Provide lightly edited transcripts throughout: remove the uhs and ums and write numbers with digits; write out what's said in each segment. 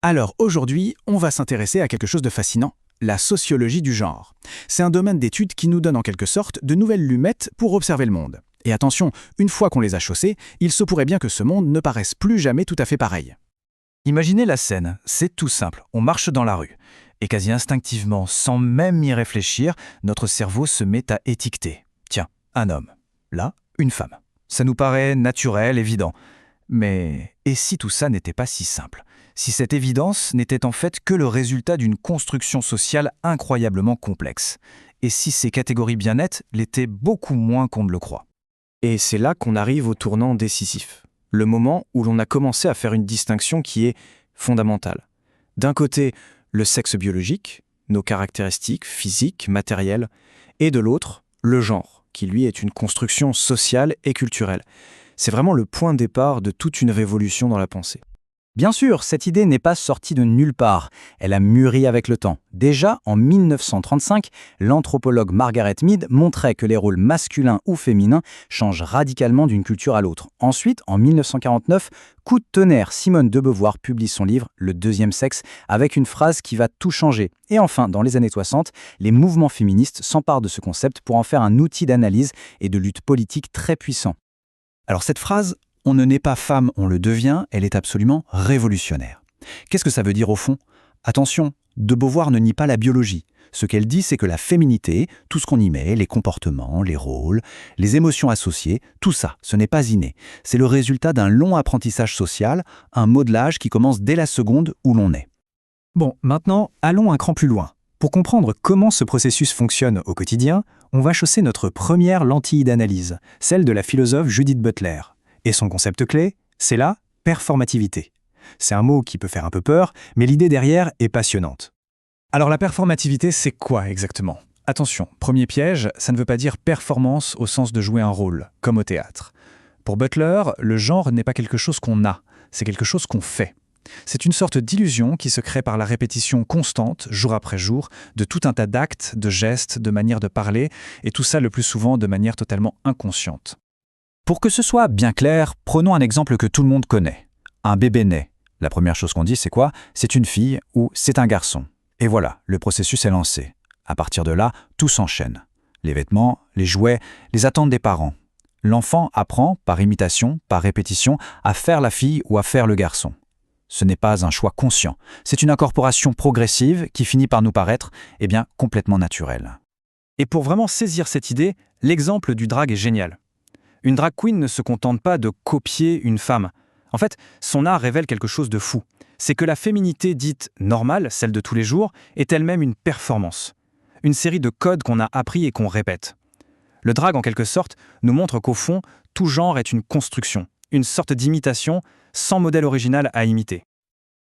Alors aujourd'hui, on va s'intéresser à quelque chose de fascinant, la sociologie du genre. C'est un domaine d'étude qui nous donne en quelque sorte de nouvelles lunettes pour observer le monde. Et attention, une fois qu'on les a chaussées, il se pourrait bien que ce monde ne paraisse plus jamais tout à fait pareil. Imaginez la scène, c'est tout simple, on marche dans la rue. Et quasi instinctivement, sans même y réfléchir, notre cerveau se met à étiqueter. Tiens, un homme. Là, une femme. Ça nous paraît naturel, évident. Mais et si tout ça n'était pas si simple? Si cette évidence n'était en fait que le résultat d'une construction sociale incroyablement complexe? Et si ces catégories bien nettes l'étaient beaucoup moins qu'on ne le croit? Et c'est là qu'on arrive au tournant décisif. Le moment où l'on a commencé à faire une distinction qui est fondamentale. D'un côté, le sexe biologique, nos caractéristiques physiques, matérielles, et de l'autre, le genre, qui lui est une construction sociale et culturelle. C'est vraiment le point de départ de toute une révolution dans la pensée. Bien sûr, cette idée n'est pas sortie de nulle part. Elle a mûri avec le temps. Déjà, en 1935, l'anthropologue Margaret Mead montrait que les rôles masculins ou féminins changent radicalement d'une culture à l'autre. Ensuite, en 1949, coup de tonnerre, Simone de Beauvoir publie son livre « Le deuxième sexe » avec une phrase qui va tout changer. Et enfin, dans les années 60, les mouvements féministes s'emparent de ce concept pour en faire un outil d'analyse et de lutte politique très puissant. Alors cette phrase, on ne naît pas femme, on le devient, elle est absolument révolutionnaire. Qu'est-ce que ça veut dire au fond? Attention, de Beauvoir ne nie pas la biologie. Ce qu'elle dit, c'est que la féminité, tout ce qu'on y met, les comportements, les rôles, les émotions associées, tout ça, ce n'est pas inné. C'est le résultat d'un long apprentissage social, un modelage qui commence dès la seconde où l'on est. Bon, maintenant, allons un cran plus loin. Pour comprendre comment ce processus fonctionne au quotidien, on va chausser notre première lentille d'analyse, celle de la philosophe Judith Butler. Et son concept clé, c'est la performativité. C'est un mot qui peut faire un peu peur, mais l'idée derrière est passionnante. Alors la performativité, c'est quoi exactement? Attention, premier piège, ça ne veut pas dire performance au sens de jouer un rôle, comme au théâtre. Pour Butler, le genre n'est pas quelque chose qu'on a, c'est quelque chose qu'on fait. C'est une sorte d'illusion qui se crée par la répétition constante, jour après jour, de tout un tas d'actes, de gestes, de manières de parler, et tout ça le plus souvent de manière totalement inconsciente. Pour que ce soit bien clair, prenons un exemple que tout le monde connaît. Un bébé naît. La première chose qu'on dit, c'est quoi? C'est une fille ou c'est un garçon. Et voilà, le processus est lancé. À partir de là, tout s'enchaîne. Les vêtements, les jouets, les attentes des parents. L'enfant apprend, par imitation, par répétition, à faire la fille ou à faire le garçon. Ce n'est pas un choix conscient. C'est une incorporation progressive qui finit par nous paraître, complètement naturelle. Et pour vraiment saisir cette idée, l'exemple du drag est génial. Une drag queen ne se contente pas de copier une femme. En fait, son art révèle quelque chose de fou. C'est que la féminité dite normale, celle de tous les jours, est elle-même une performance. Une série de codes qu'on a appris et qu'on répète. Le drag, en quelque sorte, nous montre qu'au fond, tout genre est une construction, une sorte d'imitation sans modèle original à imiter.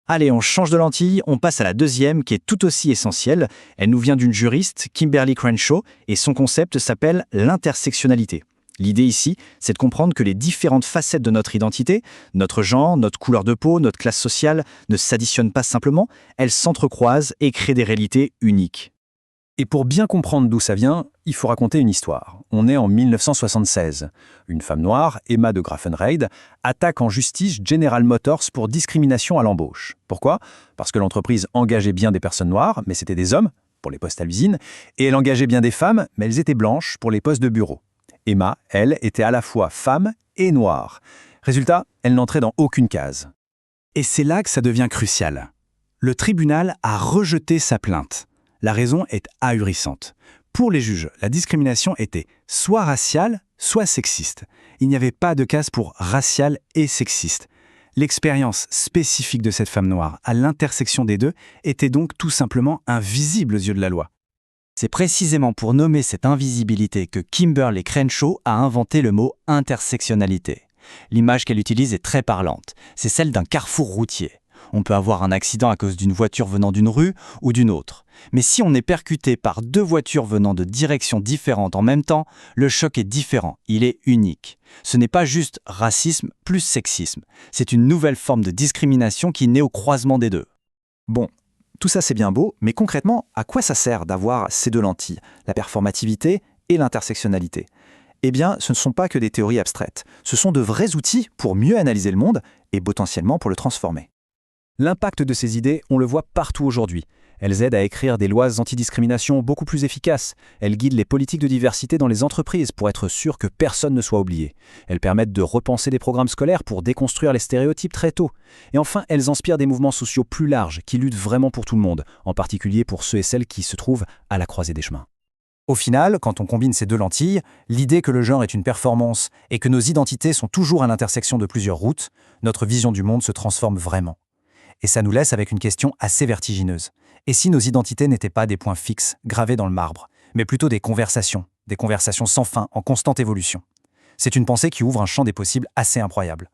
Allez, on change de lentille, on passe à la deuxième qui est tout aussi essentielle. Elle nous vient d'une juriste, Kimberly Crenshaw, et son concept s'appelle l'intersectionnalité. L'idée ici, c'est de comprendre que les différentes facettes de notre identité, notre genre, notre couleur de peau, notre classe sociale, ne s'additionnent pas simplement, elles s'entrecroisent et créent des réalités uniques. Et pour bien comprendre d'où ça vient, il faut raconter une histoire. On est en 1976. Une femme noire, Emma de Graffenreid, attaque en justice General Motors pour discrimination à l'embauche. Pourquoi? Parce que l'entreprise engageait bien des personnes noires, mais c'était des hommes, pour les postes à l'usine, et elle engageait bien des femmes, mais elles étaient blanches pour les postes de bureau. Emma, elle, était à la fois femme et noire. Résultat, elle n'entrait dans aucune case. Et c'est là que ça devient crucial. Le tribunal a rejeté sa plainte. La raison est ahurissante. Pour les juges, la discrimination était soit raciale, soit sexiste. Il n'y avait pas de case pour racial et sexiste. L'expérience spécifique de cette femme noire à l'intersection des deux était donc tout simplement invisible aux yeux de la loi. C'est précisément pour nommer cette invisibilité que Kimberly Crenshaw a inventé le mot intersectionnalité. L'image qu'elle utilise est très parlante. C'est celle d'un carrefour routier. On peut avoir un accident à cause d'une voiture venant d'une rue ou d'une autre. Mais si on est percuté par deux voitures venant de directions différentes en même temps, le choc est différent, il est unique. Ce n'est pas juste racisme plus sexisme. C'est une nouvelle forme de discrimination qui naît au croisement des deux. Bon, tout ça c'est bien beau, mais concrètement, à quoi ça sert d'avoir ces deux lentilles, la performativité et l'intersectionnalité? Eh bien, ce ne sont pas que des théories abstraites. Ce sont de vrais outils pour mieux analyser le monde et potentiellement pour le transformer. L'impact de ces idées, on le voit partout aujourd'hui. Elles aident à écrire des lois antidiscrimination beaucoup plus efficaces. Elles guident les politiques de diversité dans les entreprises pour être sûr que personne ne soit oublié. Elles permettent de repenser des programmes scolaires pour déconstruire les stéréotypes très tôt. Et enfin, elles inspirent des mouvements sociaux plus larges qui luttent vraiment pour tout le monde, en particulier pour ceux et celles qui se trouvent à la croisée des chemins. Au final, quand on combine ces deux lentilles, l'idée que le genre est une performance et que nos identités sont toujours à l'intersection de plusieurs routes, notre vision du monde se transforme vraiment. Et ça nous laisse avec une question assez vertigineuse. Et si nos identités n'étaient pas des points fixes, gravés dans le marbre, mais plutôt des conversations sans fin, en constante évolution? C'est une pensée qui ouvre un champ des possibles assez incroyable.